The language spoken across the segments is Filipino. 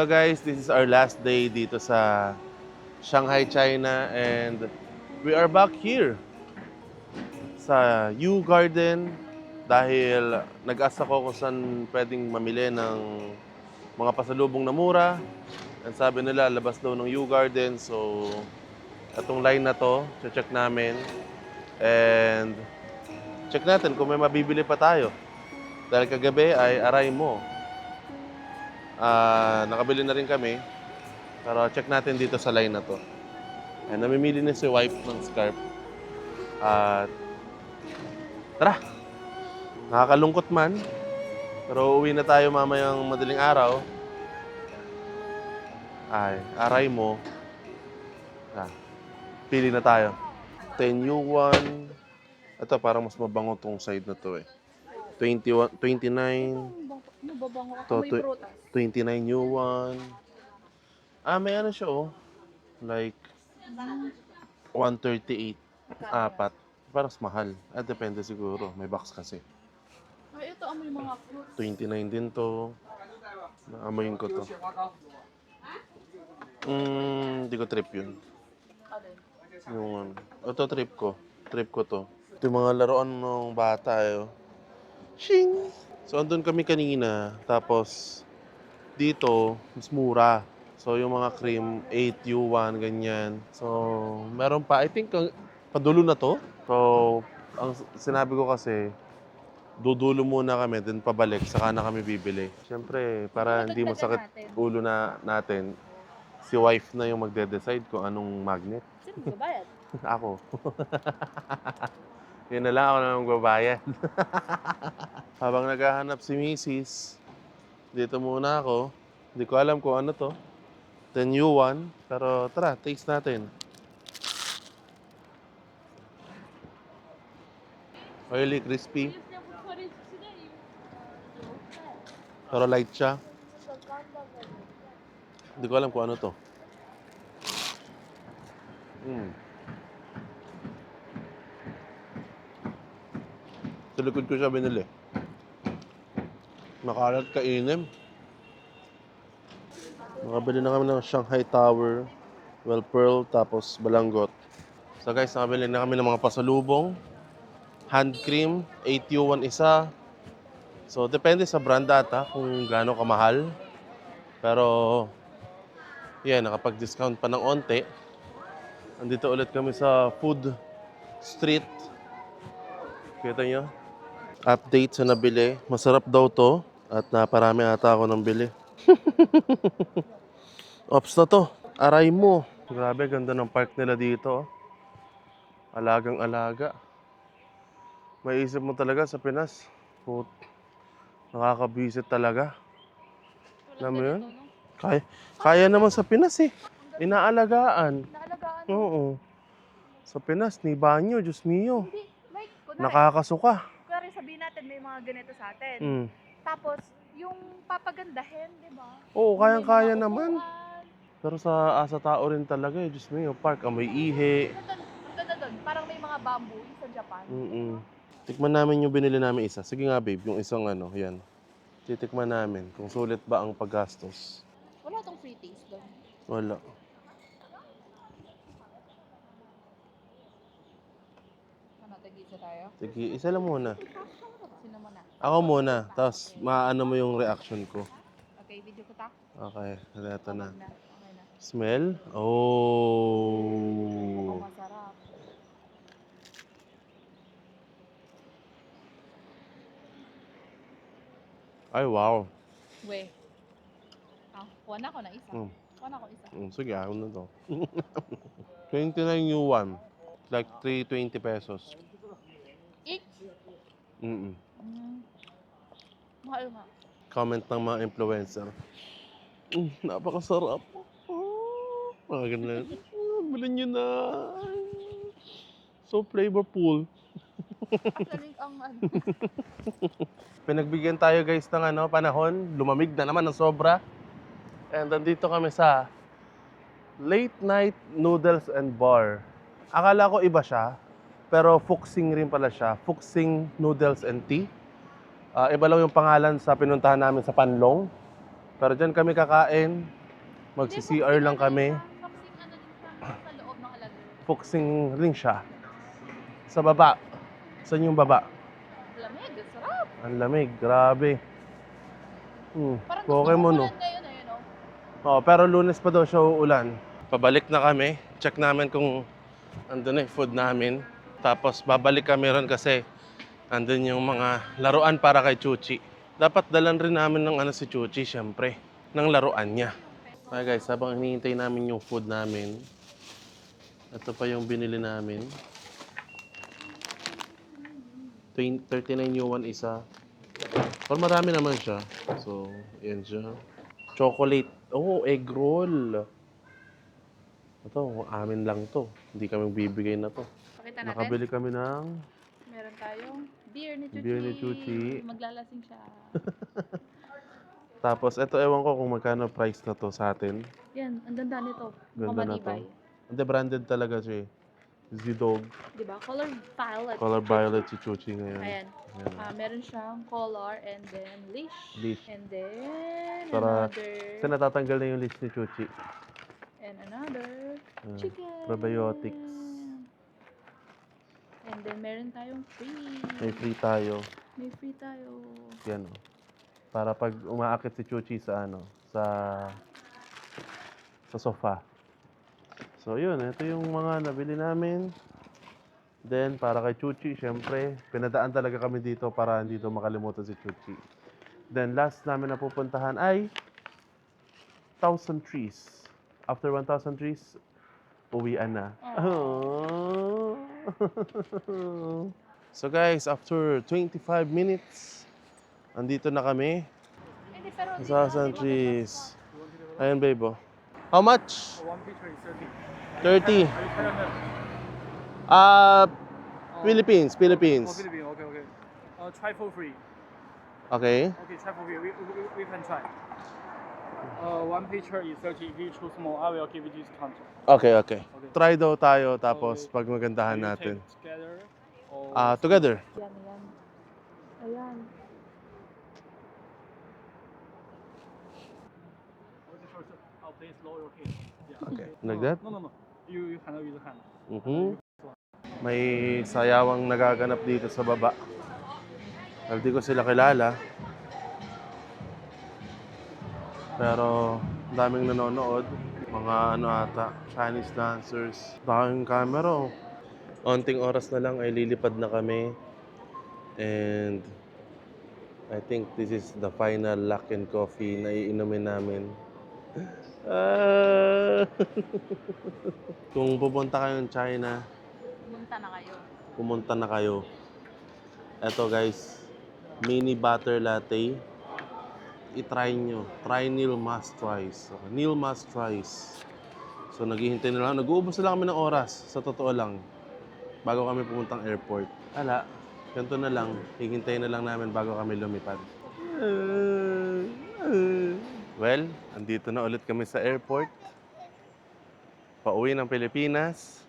Hello guys, this is our last day dito sa Shanghai, China, and we are back here sa Yu Garden dahil nag-asa ko kung saan pwedeng mamili ng mga pasalubong na mura. And sabi nila, labas daw ng Yu Garden, so itong line na to, check namin. And check natin kung may mabibili pa tayo. Dahil kagabi ay aray mo. Nakabili na rin kami. Pero check natin dito sa line na to. And namimili na si wife ng scarf. At tara! Nakakalungkot man. Pero uwi na tayo mamayang madaling araw. Ay, aray mo. Pili na tayo. 10 yuan. Ito parang mas mabango tong side na to eh. 21, 29. Mababango To, ako, may prutas. 29 yuan. May ano siya oh. Like 138. Apat. Parang mas mahal. Depende siguro. May box kasi. Ay, ito amoy mga fruits. 29 din to. Naamoyin ko to. Hindi ko trip yun. Alin? Yung ano. Ito trip ko. Trip ko to. Ito yung mga laruan ng bata eh. Oh. Shing! So andun kami kanina. Tapos dito, mas mura. So yung mga cream, 8 yuan, ganyan. So meron pa. I think padulo na to. So ang sinabi ko kasi, dudulo muna kami, then pabalik, saka na kami bibili. Siyempre, para hindi masakit ulo na natin, si wife na yung magde-decide kung anong magnet. Sino magbabayad? Ako. Yun na lang, ako na magbabayad. Habang naghahanap si Mrs., dito muna ako. Hindi ko alam kung ano to. 10 yuan. Pero tara, taste natin. Oily, crispy. Pero light siya. Hindi ko alam kung ano to. Sa likod ko siya binili. Makalat kainin. Nakabili na kami ng Shanghai Tower, Well Pearl, tapos Balangot. So guys, nakabili na kami ng mga pasalubong. Hand cream, 8 yuan isa. So depende sa brand ata kung gaano kamahal. Pero yan, nakapag-discount pa ng onte. Andito ulit kami sa food street. Kita nyo? Update sa nabili. Masarap daw to. At naparami ata ako ng bili. Ops na to. Aray mo. Grabe, ganda ng park nila dito. Alagang-alaga. May isip mo talaga sa Pinas. Nakakabisit talaga. Alam mo yun? Kaya naman sa Pinas eh. Inaalagaan. Naalagaan. Oo. Sa Pinas, ni banyo, Diyos mio. Hindi, like, Nakakasuka. kunwari sabihin natin may mga ganito sa atin. Tapos, yung papagandahin, di ba? Oo, May kayang-kaya mga naman. upuan. Pero sa asa tao rin talaga eh. Diyos mio, park, amoy ihi. Ang ganda doon, parang may mga bamboo yung sa Japan. Tikman namin yung binili namin isa. Sige nga babe, yung isang ano, yan. Titikman namin kung sulit ba ang paggastos. Wala tong free taste doon. Wala. Ano, tag-isa tayo? Sige, isa lang muna. Sino mo na? Ako muna, tapos maano mo yung reaction ko. Okay, video ko ta? Okay, ito na. Okay na. Smell? Oh, Oh. masarap. Ay, wow. We. Kuha na ako na isa. Kuha na ako isa. Sige, ako na to. 29 yuan. Like 320 pesos. Each? Mahal nga. Comment ng mga influencer. Napakasarap. Mga ganun. Bilhin nyo na. So flavorful. Actually, ang ano. Pinagbigyan tayo guys ng panahon. Lumamig na naman ng sobra. And nandito kami sa Late Night Noodles and Bar. Akala ko iba siya, pero Fuxing rin pala siya. Fuxing Noodles and Tea. Iba lang yung pangalan sa pinuntahan namin sa Panlong. Pero dyan kami kakain. Magsi-CR lang kami. Foxing ano din siya sa loob ng alaga. Foxing rin siya. Sa baba. Saan yung baba? Lamig, sarap. Ang lamig, grabe. Parang Okay mo, no? umulan ngayon, ayun o. Oh, pero Lunes pa daw siya uulan. Pabalik na kami. Check namin kung andun na yung food namin. Tapos babalik kami ron kasi andun yung mga laruan para kay Chuchi. Dapat dalan rin namin ng ano si Chuchi, syempre. Ng laruan niya. Okay guys, habang hinihintay namin yung food namin, ito pa yung binili namin. 39 yuan isa. Pero marami naman siya. So, yan siya. Chocolate. Oh, egg roll. Ito, amin lang to. Hindi kami bibigay na to. Pakita natin. Nakabili kami ng Meron tayong beer ni Chuchi. Beer ni Chuchi. Maglalasing siya. Tapos, ito ewan ko kung magkano price na to sa atin. Yan, ang ganda nito. Ganda na to. Kamanibay. Hindi, branded talaga siya eh. Z-Dog. Diba? Color violet. Color violet si Chuchi ngayon. Ayan. Ayan. Meron siyang collar and then leash. Leash. And then Para- another. Kasi natatanggal na yung leash ni Chuchi. And another. Ayan. Chicken. Probiotics. And then meron tayong free. May free tayo. May free tayo. Yan o. Para pag umaakit si Chuchi sa ano, sa sofa. So yun, ito yung mga nabili namin. Then para kay Chuchi, syempre, pinadaan talaga kami dito para hindi dito makalimutan si Chuchi. Then last namin na pupuntahan ay 1,000 trees. After 1,000 trees, uwian na. Oh. So guys, after 25 minutes, andito na kami. Hindi, pero di Sa ba, trees. Ayan, babe. Oh. How much? One picture is 30. 30. Are you Thailand? Philippines. Oh, Philippines. Philippines. Okay, okay. Try for free. Okay. Okay, try for free. We can try. One picture is 30. If you choose more, I will give you discount. Okay, okay. Okay. Try daw tayo tapos pag magandahan Will you natin. take together or Together. Yan, yan. Ayan. I'll place lower your case. Yeah. Okay. Like that? No. You cannot use the hand. May sayawang nagaganap dito sa baba. Hindi ko sila kilala. Pero daming nanonood. Mga ano ata, Chinese dancers. Daming camera. Oh. Onting oras na lang ay lilipad na kami. And I think this is the final luck and coffee na iinumin namin. Kung pupunta kayo ng China, Pumunta na kayo. pumunta na kayo. Eto guys, mini butter latte. I-try nyo. Try Neil Must Tries. Okay, Neil Must Tries. So naghihintay na lang. Nag-uubos na lang kami ng oras. Sa totoo lang. Bago kami pumuntang airport. Ala, ganito na lang. Hihintay na lang namin bago kami lumipad. Well, andito na ulit kami sa airport. Pauwi ng Pilipinas.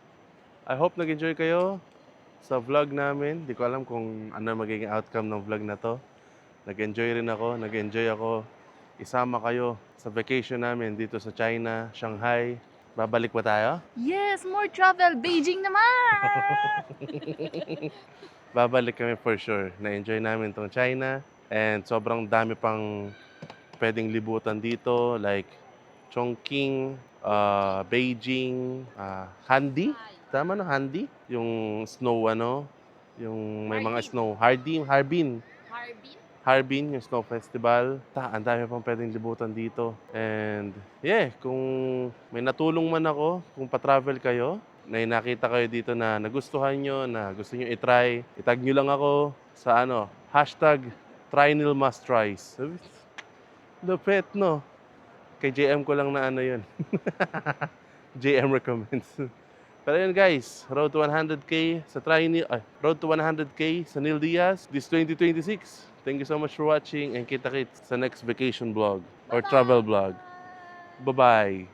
I hope nag-enjoy kayo sa vlog namin. Di ko alam kung ano magiging outcome ng vlog na to. Nag-enjoy rin ako. Nag-enjoy ako. Isama kayo sa vacation namin dito sa China, Shanghai. Babalik ba tayo? Yes, more travel. Beijing naman! Babalik kami for sure. Na-enjoy namin tong China. And sobrang dami pang pwedeng libutan dito. Like Chongqing, Beijing, Handi. Tama no, Handi? Yung snow ano? Yung may mga Harbin. snow. Harbin. Harbin? Harbin, yung snow festival. Ang dami pang pwedeng libutan dito. And yeah, kung may natulong man ako, kung pa-travel kayo, na nakita kayo dito na nagustuhan nyo, na gusto nyo i-try, itag nyo lang ako sa ano, #TryNeilMustTries. Lupit, no? Kay JM ko lang na ano yun. JM recommends. Pero yun guys, road to 100K sa road to 100K sa Neil Diaz this 2026. Thank you so much for watching and kita-kits sa next vacation vlog or travel vlog. Bye-bye.